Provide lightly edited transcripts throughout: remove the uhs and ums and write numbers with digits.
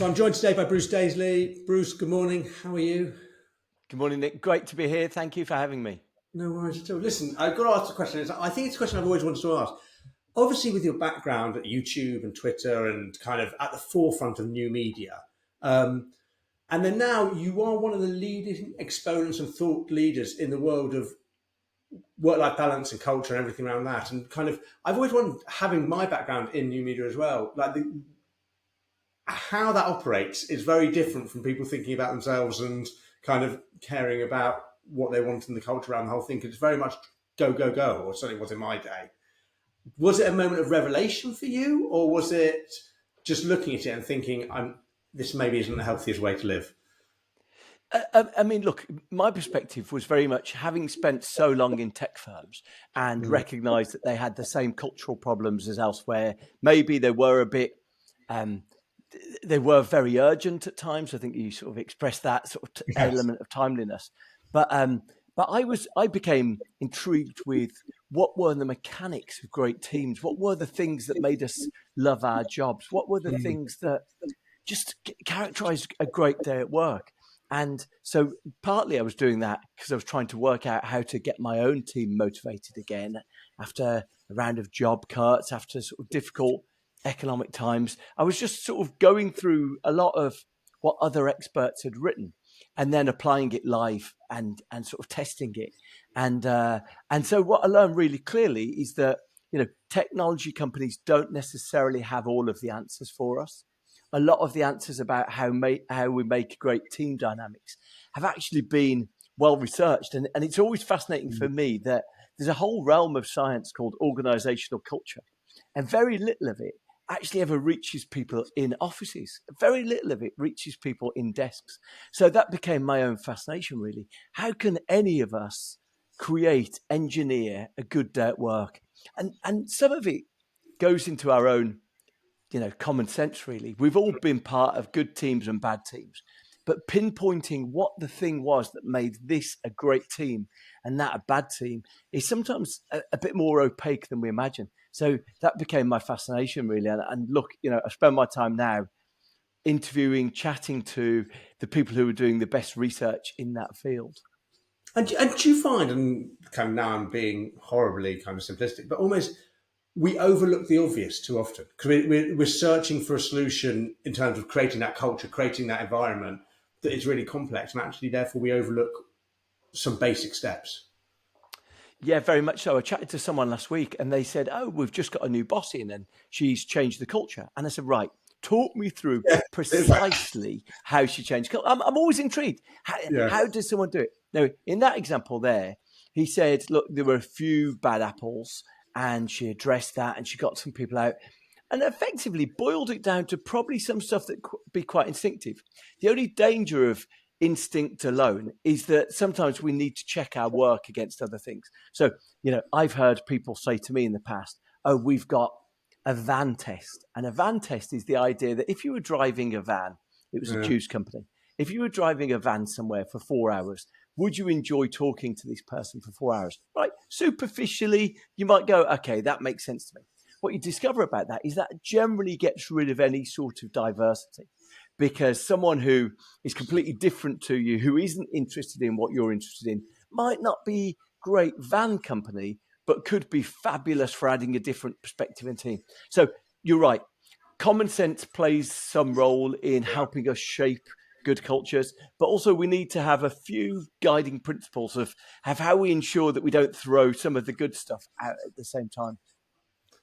So I'm joined today by Bruce Daisley. Bruce, good morning. How are you? Good morning, Nick. Great to be here. Thank you for having me. No worries at all. Listen, I've got to ask the question. I think it's a question I've always wanted to ask. Obviously, with your background at YouTube and Twitter and kind of at the forefront of new media, and then now you are one of the leading exponents and thought leaders in the world of work-life balance and culture and everything around that. And kind of, I've always wondered, having my background in new media as well, how that operates is very different from people thinking about themselves and kind of caring about what they want in the culture around the whole thing. 'Cause it's very much go, go, go, or certainly was in my day. Was it a moment of revelation for you, or was it just looking at it and thinking, this maybe isn't the healthiest way to live? I mean, look, my perspective was very much having spent so long in tech firms and recognised that they had the same cultural problems as elsewhere. Maybe they were a bit, they were very urgent at times. I think you sort of expressed that sort of Yes. element of timeliness. But I became intrigued with what were the mechanics of great teams. What were the things that made us love our jobs? What were the things that just characterise a great day at work? And so partly I was doing that because I was trying to work out how to get my own team motivated again after a round of job cuts, after sort of difficult economic times. I was just sort of going through a lot of what other experts had written and then applying it live and sort of testing it. And so what I learned really clearly is that, technology companies don't necessarily have all of the answers for us. A lot of the answers about how we make great team dynamics have actually been well researched. And it's always fascinating for me that there's a whole realm of science called organizational culture. And very little of it actually ever reaches people in offices. Very little of it reaches people in desks. So that became my own fascination, really. How can any of us engineer a good day at work? And some of it goes into our own common sense, really. We've all been part of good teams and bad teams, but pinpointing what the thing was that made this a great team and that a bad team is sometimes a bit more opaque than we imagine. So that became my fascination, really. And look, I spend my time now interviewing, chatting to the people who are doing the best research in that field. And do you find, and kind of now I'm being horribly kind of simplistic, but almost we overlook the obvious too often because we're searching for a solution in terms of creating that culture, creating that environment that is really complex, and actually, therefore, we overlook some basic steps. Yeah, very much so. I chatted to someone last week and they said, "Oh, we've just got a new boss in and she's changed the culture." And I said, "Right, talk me through Yeah, precisely how she changed culture." I'm always intrigued. yeah, How does someone do it? Now, in that example there, he said, "Look, there were a few bad apples and she addressed that and she got some people out and effectively boiled it down to probably some stuff that could be quite instinctive. The only danger of instinct alone is that sometimes we need to check our work against other things. So, I've heard people say to me in the past, "Oh, we've got a van test." And a van test is the idea that if you were driving a van, it was a yeah. juice company. If you were driving a van somewhere for 4 hours, would you enjoy talking to this person for 4 hours? Right. Superficially, you might go, okay, that makes sense to me. What you discover about that is that generally gets rid of any sort of diversity because someone who is completely different to you, who isn't interested in what you're interested in, might not be great van company, but could be fabulous for adding a different perspective and team. So you're right. Common sense plays some role in helping us shape good cultures, but also we need to have a few guiding principles of how we ensure that we don't throw some of the good stuff out at the same time.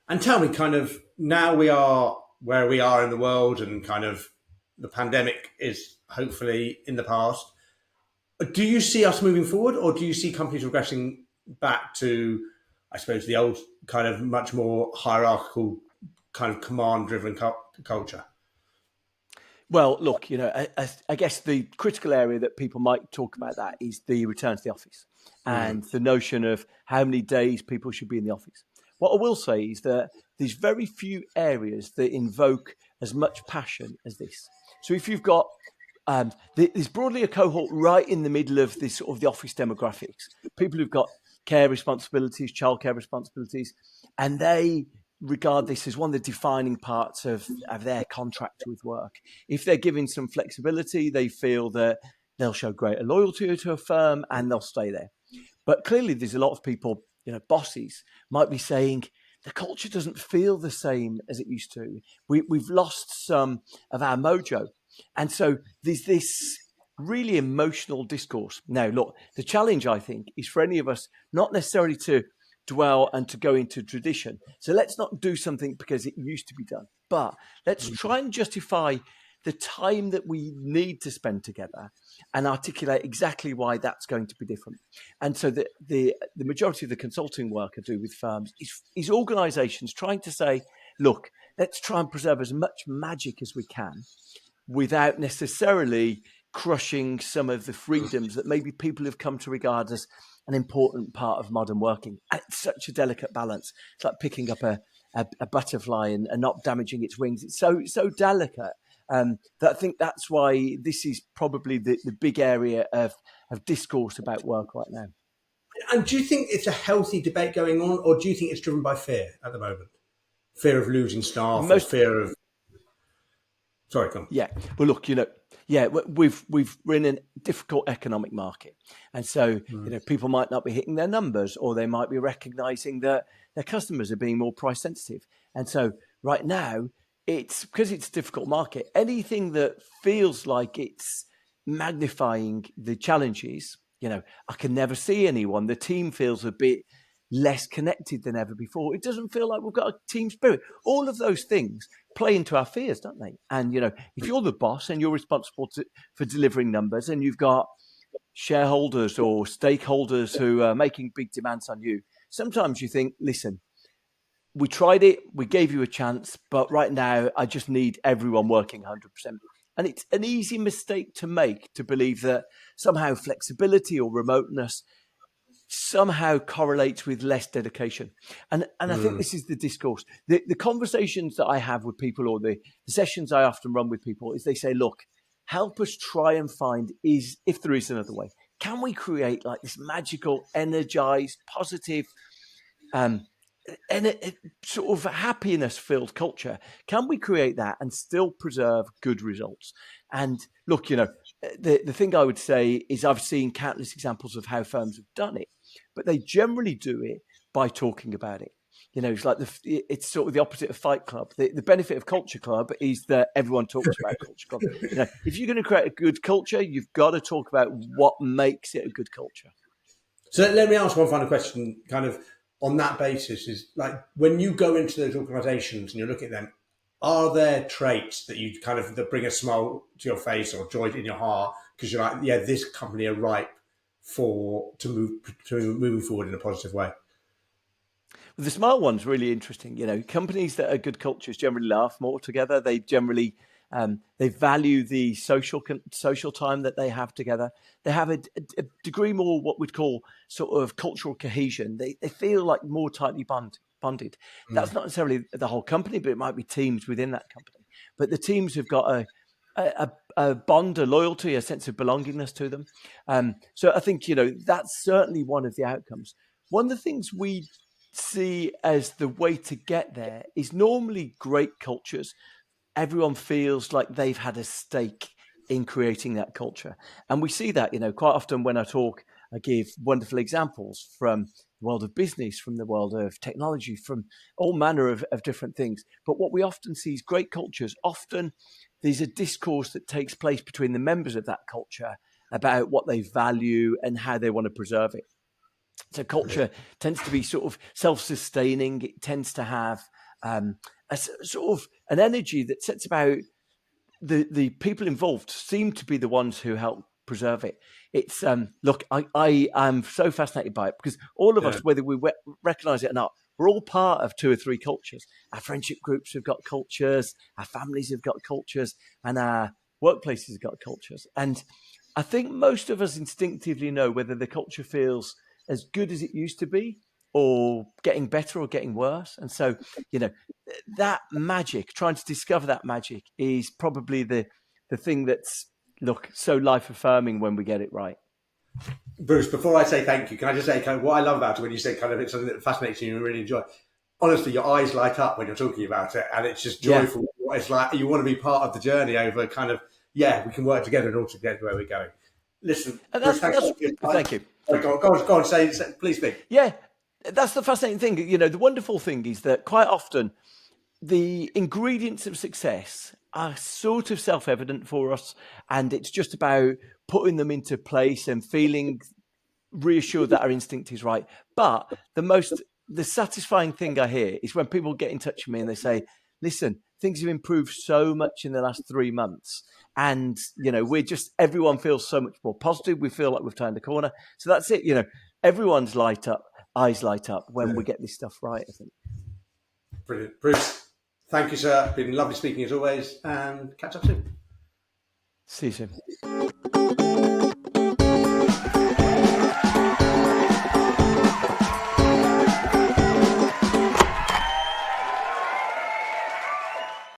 And tell me, kind of, now we are where we are in the world, and kind of the pandemic is hopefully in the past. Do you see us moving forward, or do you see companies regressing back to, I suppose, the old kind of much more hierarchical, kind of command-driven culture? Well, look, I guess the critical area that people might talk about that is the return to the office and the notion of how many days people should be in the office. What I will say is that there's very few areas that invoke as much passion as this. So if you've got there's broadly a cohort right in the middle of this sort of the office demographics, people who've got care responsibilities, childcare responsibilities, and they regard this as one of the defining parts of their contract with work. If they're given some flexibility, they feel that they'll show greater loyalty to a firm and they'll stay there. But clearly, there's a lot of people, bosses might be saying the culture doesn't feel the same as it used to. We've lost some of our mojo. And so there's this really emotional discourse. Now, look, the challenge, I think, is for any of us not necessarily to dwell and to go into tradition. So let's not do something because it used to be done, but let's try and justify the time that we need to spend together and articulate exactly why that's going to be different. And so the majority of the consulting work I do with firms is organizations trying to say, look, let's try and preserve as much magic as we can without necessarily crushing some of the freedoms that maybe people have come to regard as an important part of modern working. And it's such a delicate balance. It's like picking up a butterfly and not damaging its wings. It's so delicate that I think that's why this is probably the big area of discourse about work right now. And do you think it's a healthy debate going on, or do you think it's driven by fear at the moment? Fear of losing staff, or fear of... Sorry, come on. Yeah. Well, look, we're in a difficult economic market, and so people might not be hitting their numbers, or they might be recognizing that their customers are being more price sensitive. And so right now, it's because it's a difficult market. Anything that feels like it's magnifying the challenges, I can never see anyone. The team feels a bit less connected than ever before. It doesn't feel like we've got a team spirit. All of those things play into our fears, don't they? And, if you're the boss and you're responsible for delivering numbers, and you've got shareholders or stakeholders who are making big demands on you, sometimes you think, listen, we tried it, we gave you a chance, but right now I just need everyone working 100%. And it's an easy mistake to make, to believe that somehow flexibility or remoteness somehow correlates with less dedication. And I think this is the discourse. The conversations that I have with people, or the sessions I often run with people, is they say, look, help us try and find, if there is another way, can we create like this magical, energized, positive, and a sort of happiness-filled culture? Can we create that and still preserve good results? And look, the thing I would say is I've seen countless examples of how firms have done it, but they generally do it by talking about it. It's like it's sort of the opposite of Fight Club. The benefit of Culture Club is that everyone talks about Culture Club. If you're going to create a good culture, you've got to talk about what makes it a good culture. So let me ask one final question, kind of on that basis, is like when you go into those organisations and you look at them, are there traits that you kind of that bring a smile to your face or joy in your heart because you're like, yeah, this company are ripe to moving forward in a positive way? The smile one's really interesting. Companies that are good cultures generally laugh more together. They generally they value the social time that they have together. They have a degree more what we'd call sort of cultural cohesion. They feel like more tightly bonded. That's not necessarily the whole company, but it might be teams within that company. But the teams have got a bond, a loyalty, a sense of belongingness to them. So I think, that's certainly one of the outcomes. One of the things we see as the way to get there is normally great cultures. Everyone feels like they've had a stake in creating that culture. And we see that, quite often when I talk, I give wonderful examples from the world of business, from the world of technology, from all manner of different things. But what we often see is great cultures. Often there's a discourse that takes place between the members of that culture about what they value and how they want to preserve it. So culture tends to be sort of self-sustaining. It tends to have a sort of an energy that sets about the people involved seem to be the ones who help preserve it. It's look, I am so fascinated by it because all of us, whether we recognize it or not, we're all part of 2 or 3 cultures. Our friendship groups have got cultures, our families have got cultures, and our workplaces have got cultures. And I think most of us instinctively know whether the culture feels as good as it used to be, or getting better, or getting worse. And so, that magic, trying to discover that magic, is probably the thing that's so life affirming when we get it right. Bruce, before I say thank you, can I just say kind of what I love about it when you say kind of it's something that fascinates you and you really enjoy. honestly, your eyes light up when you're talking about it, and it's just Yeah. joyful. It's like you want to be part of the journey over kind of, yeah, we can work together in order to get where we're going. Listen, And Bruce, thanks that's for your time. thank you. Go on, please speak. Yeah, that's the fascinating thing. You know, the wonderful thing is that quite often the ingredients of success are sort of self-evident for us, and it's just about putting them into place and feeling reassured that our instinct is right. But the satisfying thing I hear is when people get in touch with me and they say, listen, things have improved so much in the last 3 months. And, you know, everyone feels so much more positive. We feel like we've turned a corner. So that's it. You know, everyone's eyes light up when we get this stuff right, I think. Brilliant. Bruce, thank you, sir. Been lovely speaking as always, and catch up soon. See you soon.